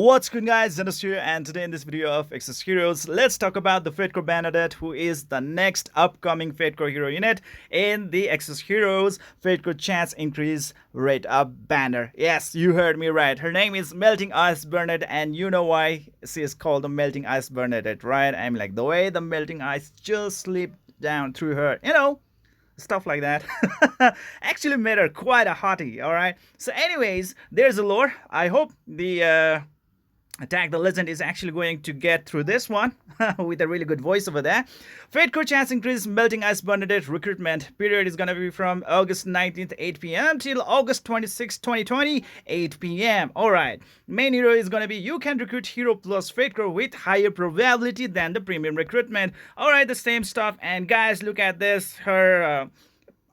What's good guys, Zennosh here, and today in this video of Exos Heroes, let's talk about the Fatecore Bernadette, who is the next upcoming Fatecore hero unit in the Exos Heroes Fatecore Chance Increase Rate Up banner. Yes, you heard me right. Her name is Melting Ice Bernadette, and you know why she is called the Melting Ice Bernadette, right? I'm like, the way the melting ice just slipped down through her, stuff like that actually made her quite a hottie. All right, so anyways, there's a lore. I hope the Attack the Legend is actually going to get through this one with a really good voice over there. Fatecore Chance Increase Melting Ice Bernadette recruitment period is going to be from August 19th 8 p.m. till August 26th 2020 8 p.m. Alright, main hero is going to be you can recruit hero plus Fatecore with higher probability than the premium recruitment. Alright, the same stuff. And guys, look at this. Her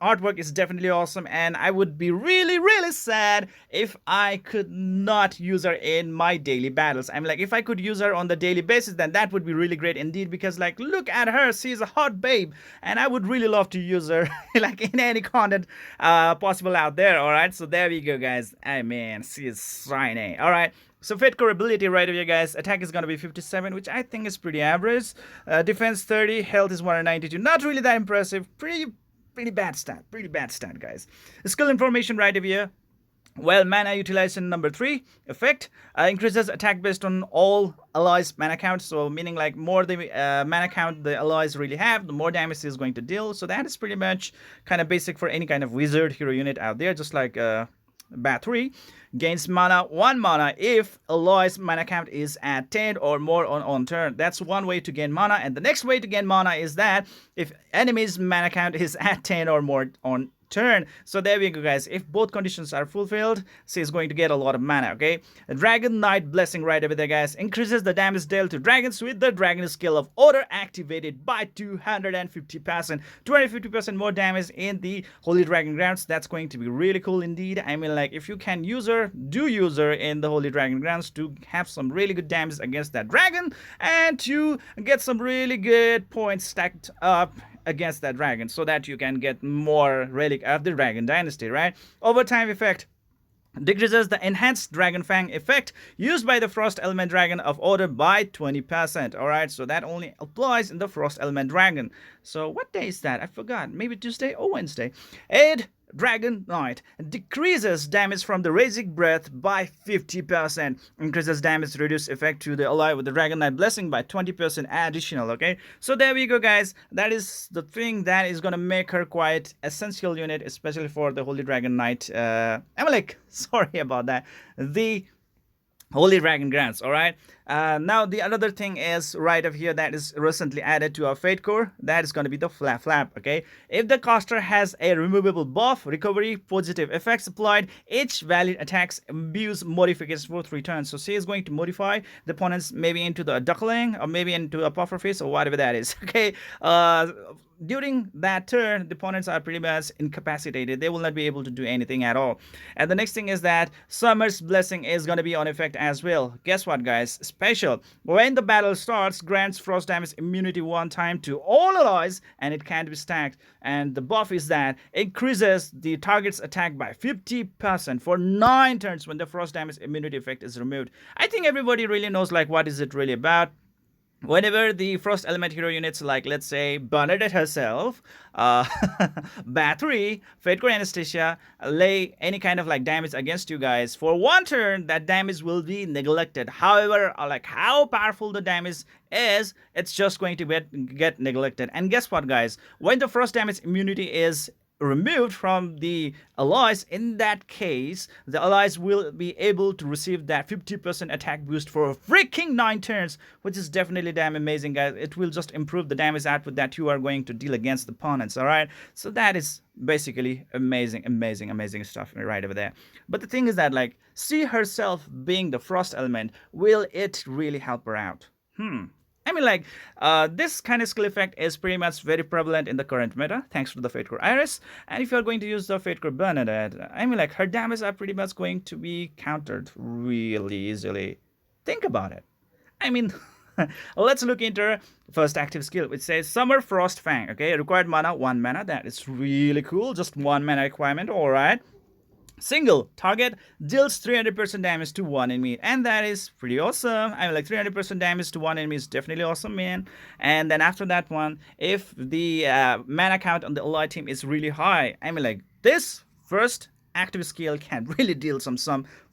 artwork is definitely awesome, and I would be really sad if I could not use her in my daily battles. I'm like, if I could use her on the daily basis, then that would be really great indeed, because like, look at her, she's a hot babe, and I would really love to use her like in any content possible out there. All right, so there we go guys. I mean, she is shiny. All right, so Fatecore Ability right here guys, attack is going to be 57, which I think is pretty average. Defense 30, health is 192, not really that impressive. Pretty bad stat guys. Skill information right over here. Well, mana utilization number 3 effect increases attack based on all allies mana count. So meaning like more the mana count the allies really have, the more damage is going to deal. So that is pretty much kind of basic for any kind of wizard hero unit out there, just like Bat 3. Gains mana 1 mana if alloy's mana count is at 10 or more on turn. That's one way to gain mana, and the next way to gain mana is that if enemy's mana count is at 10 or more on turn. So there we go guys. If both conditions are fulfilled, she is going to get a lot of mana. Okay, Dragon Knight Blessing right over there guys increases the damage dealt to dragons with the dragon skill of order activated by 250%. 250% more damage in the Holy Dragon Grounds. That's going to be really cool indeed. I mean, like, if you can use her, do use her in the Holy Dragon Grounds to have some really good damage against that dragon and to get some really good points stacked up against that dragon, so that you can get more relic of the dragon dynasty, right? Overtime effect decreases the enhanced dragon fang effect used by the frost element dragon of order by 20%. All right, so that only applies in the frost element dragon. So what day is that? I forgot. Maybe Tuesday or Wednesday. Aid Dragon Knight decreases damage from the Raging Breath by 50%. Increases damage reduce effect to the ally with the Dragon Knight Blessing by 20% additional. Okay, so there we go guys. That is the thing that is gonna make her quite essential unit, especially for the Holy Dragon Knight. I'm like, sorry about that. The Holy Dragon Grants. All right, now the another thing is right over here that is recently added to our Fatecore. That is going to be the flap. Okay, if the caster has a removable buff, recovery, positive effects applied, each valid attacks imbues modifications for 3 turns. So she is going to modify the opponents maybe into the duckling or maybe into a pufferfish or whatever that is. Okay, during that turn, the opponents are pretty much incapacitated. They will not be able to do anything at all. And the next thing is that Summer's Blessing is going to be on effect as well. Guess what guys? Special. When the battle starts, grants frost damage immunity 1 time to all allies, and it can't be stacked. And the buff is that increases the target's attack by 50% for 9 turns when the frost damage immunity effect is removed. I think everybody really knows like what is it really about. Whenever the frost element hero units like, let's say, Bernadette herself, Bat 3, Fatecore Anastasia, lay any kind of like damage against you guys, for 1 turn that damage will be neglected. However, like how powerful the damage is, it's just going to get neglected. And guess what guys, when the frost damage immunity is removed from the allies, in that case the allies will be able to receive that 50% attack boost for a freaking 9 turns, which is definitely damn amazing guys. It will just improve the damage output that you are going to deal against the opponents. All right, so that is basically amazing stuff right over there. But the thing is that like, she herself being the frost element, will it really help her out? I mean, like, this kind of skill effect is pretty much very prevalent in the current meta, thanks to the Fatecore Iris. And if you're going to use the Fatecore Bernadette, I mean, like, her damage are pretty much going to be countered really easily. Think about it. I mean, let's look into her first active skill, which says Summer Frost Fang. Okay, required mana 1 mana. That is really cool. Just 1 mana requirement. All right. Single target deals 300% damage to one enemy, and that is pretty awesome. I mean, like 300% damage to one enemy is definitely awesome, man. And then after that one, if the mana count on the allied team is really high, I mean, like this first active skill can really deal some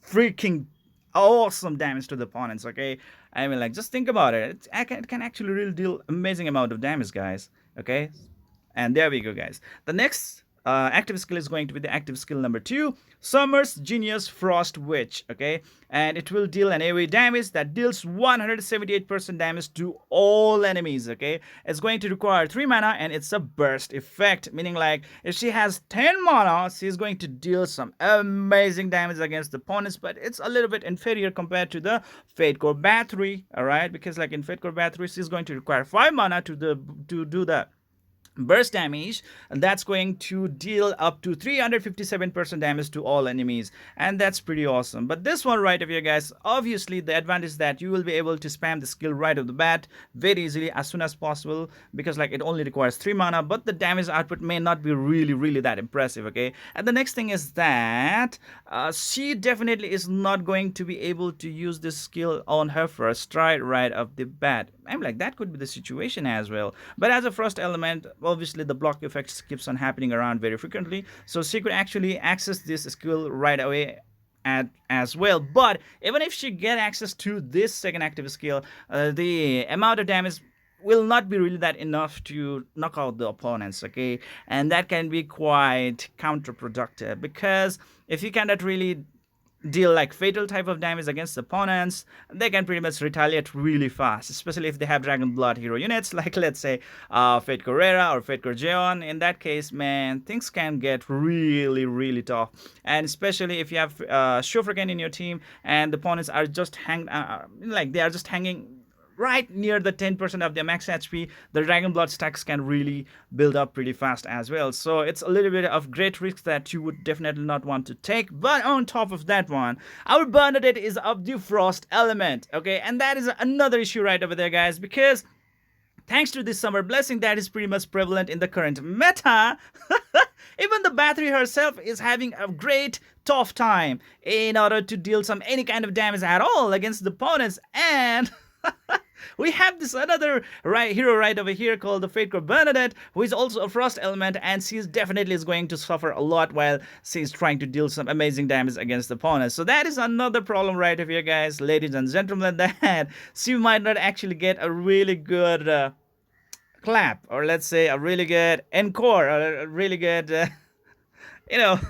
freaking awesome damage to the opponents. Okay, I mean, like just think about it. It can actually really deal amazing amount of damage, guys. Okay, and there we go, guys. The next active skill is going to be the active skill number 2, Summer's Genius Frost Witch. Okay, and it will deal an AoE damage that deals 178% damage to all enemies. Okay, it's going to require 3 mana and it's a burst effect, meaning like if she has 10 mana, she's going to deal some amazing damage against the opponents, but it's a little bit inferior compared to the Fatecore Battery. All right, because like in Fatecore Battery, she's going to require 5 mana to do the burst damage, and that's going to deal up to 357% damage to all enemies, and that's pretty awesome. But this one right over here, guys, obviously the advantage is that you will be able to spam the skill right off the bat very easily as soon as possible, because like it only requires 3 mana, but the damage output may not be really that impressive. Okay, and the next thing is that she definitely is not going to be able to use this skill on her first try right off the bat. I'm like, that could be the situation as well. But as a first element, obviously the block effect keeps on happening around very frequently, so she could actually access this skill right away as well. But even if she get access to this second active skill, the amount of damage will not be really that enough to knock out the opponents. Okay, and that can be quite counterproductive, because if you cannot really deal like fatal type of damage against opponents, they can pretty much retaliate really fast, especially if they have Dragon Blood hero units, like let's say Fatecore Rera or Fatecore Jeon. In that case, man, things can get really tough, and especially if you have Shofraken in your team and the opponents are just like they are just hanging right near the 10% of their max HP, the Dragon Blood stacks can really build up pretty fast as well. So it's a little bit of great risk that you would definitely not want to take. But on top of that one, our Bernadette is of the Frost element. Okay, and that is another issue right over there, guys, because thanks to this summer blessing that is pretty much prevalent in the current meta, even the battery herself is having a great tough time in order to deal any kind of damage at all against the opponents. And we have this another hero right over here called the Fatecore Bernadette, who is also a frost element, and she definitely is going to suffer a lot while she's trying to deal some amazing damage against the opponents. So that is another problem right over here, guys, ladies and gentlemen, that she might not actually get a really good clap, or let's say a really good encore, or a really good you know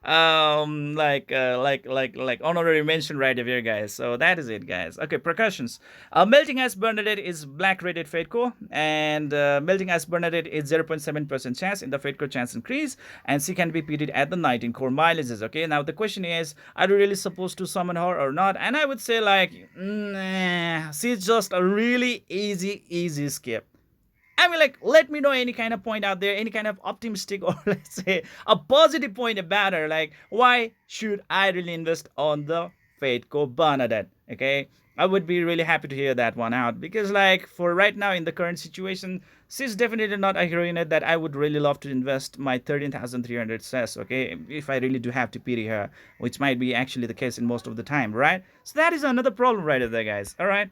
like honorary mention right over here, guys. So that is it, guys. Okay, percussions. Melting Ice Bernadette is black rated Fatecore, and Melting Ice Bernadette is 0.7% chance in the Fatecore chance increase, and she can be pitted at the 19 core mileages. Okay, now the question is, are you really supposed to summon her or not? And I would say like, nah, she's just a really easy skip. I mean, like, let me know any kind of point out there, any kind of optimistic or let's say a positive point about her. Like, why should I really invest on the Fatecore Bernadette? Okay, I would be really happy to hear that one out, because like for right now in the current situation, she's definitely not a hero unit that I would really love to invest my 13,300 cess. Okay, if I really do have to pity her, which might be actually the case in most of the time, right? So that is another problem right there, guys. All right.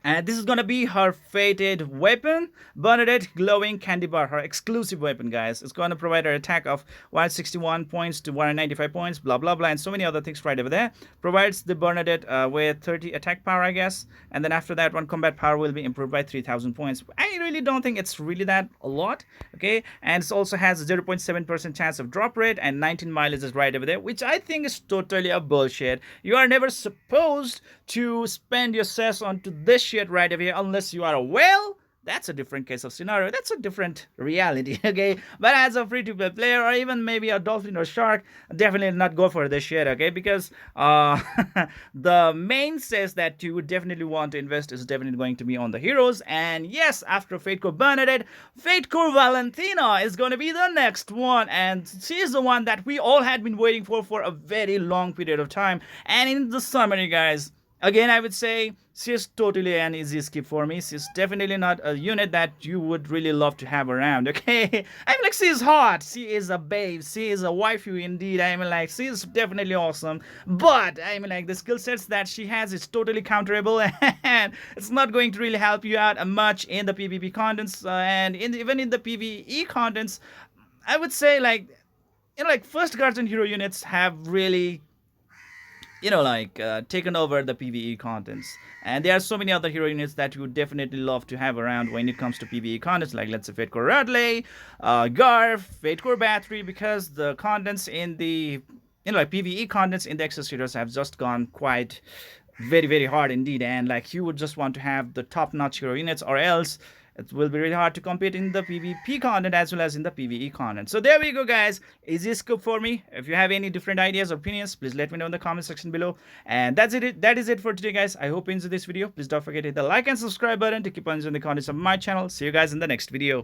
And this is gonna be her fated weapon, Bernadette Glowing Candy Bar, her exclusive weapon, guys. It's gonna provide her attack of 161 points to 195 points, blah blah blah, and so many other things right over there. Provides the Bernadette with 30 attack power, I guess, and then after that one, combat power will be improved by 3,000 points. I really don't think it's really that a lot, okay? And it also has a 0.7% chance of drop rate and 19 mileage is right over there, which I think is totally a bullshit. You are never supposed to spend your cess onto this shit right over here unless you are a whale. That's a different case of scenario. That's a different reality, okay? But as a free-to-play player, or even maybe a dolphin or shark, definitely not go for this shit, okay? Because the main says that you would definitely want to invest is definitely going to be on the heroes. And yes, after Fatecore Bernadette, Fatecore Valentina is going to be the next one. And she is the one that we all had been waiting for a very long period of time. And in the summary, guys, Again, I would say she's totally an easy skip for me. She's definitely not a unit that you would really love to have around. Okay, I'm like, she's hot, she is a babe, she is a waifu indeed. I mean, like, she's definitely awesome, but I mean, like, the skill sets that she has is totally counterable and it's not going to really help you out much in the PvP contents, and even in the PvE contents. I would say, like, like, first guardian hero units have really, taken over the PvE contents. And there are so many other hero units that you would definitely love to have around when it comes to PvE contents, like, let's say, Fatecore Ability, Garf, Fatecore Battery, because the contents in the, like, PvE contents in the Exos heroes have just gone quite very, very hard indeed. And, like, you would just want to have the top-notch hero units, or else it will be really hard to compete in the PvP content as well as in the PvE content. So there we go, guys. Easy scoop for me. If you have any different ideas or opinions, please let me know in the comment section below. And that's it. That is it for today, guys. I hope you enjoyed this video. Please don't forget to hit the like and subscribe button to keep on enjoying the contents of my channel. See you guys in the next video.